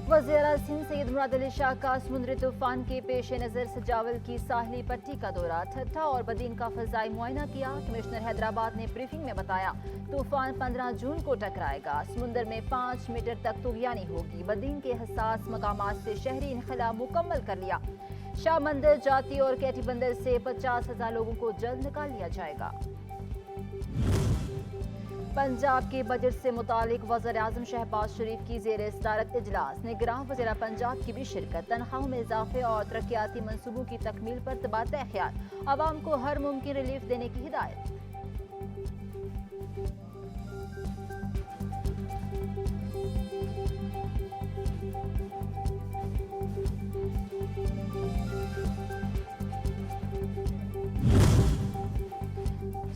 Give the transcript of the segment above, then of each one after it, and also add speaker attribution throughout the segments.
Speaker 1: वज़ीर सिंध सैयद मुराद अली शाह का समुद्री तूफान के पेश नज़र सजावल की साहली पट्टी का दौरा, ठट्ठा और बदीन का फजाई मुआयना किया। कमिश्नर हैदराबाद ने ब्रीफिंग में बताया तूफान 15 जून को टकराएगा। समुंदर में 5 मीटर तक तुगयानी होगी। बदीन के हसास मकामात से शहरी इनखला मुकम्मल कर लिया। शाह मंदिर, जाती और कैटी बंदर से 50,000 लोगों को जल्द निकाल लिया जाएगा। पंजाब के बजट से मुतालिक वज़ीर-ए-आज़म शहबाज शरीफ की ज़ेर सदारत इजलास। निगरान वज़ीर पंजाब की भी शिरकत। तनख्वाहों में इजाफे और तरक्याती मनसूबों की तकमील पर तबादला ख्याल। अवाम को हर मुमकिन रिलीफ देने की हिदायत।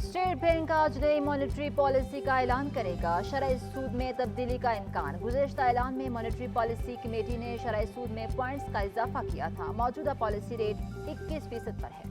Speaker 1: स्टेट बैंक आज नई मॉनेटरी पॉलिसी का ऐलान करेगा। शरह सूद में तब्दीली का इम्कान। गुज़श्ता ऐलान में मॉनेटरी पॉलिसी कमेटी ने शरह सूद में पॉइंट्स का इजाफा किया था। मौजूदा पॉलिसी रेट 21% पर है।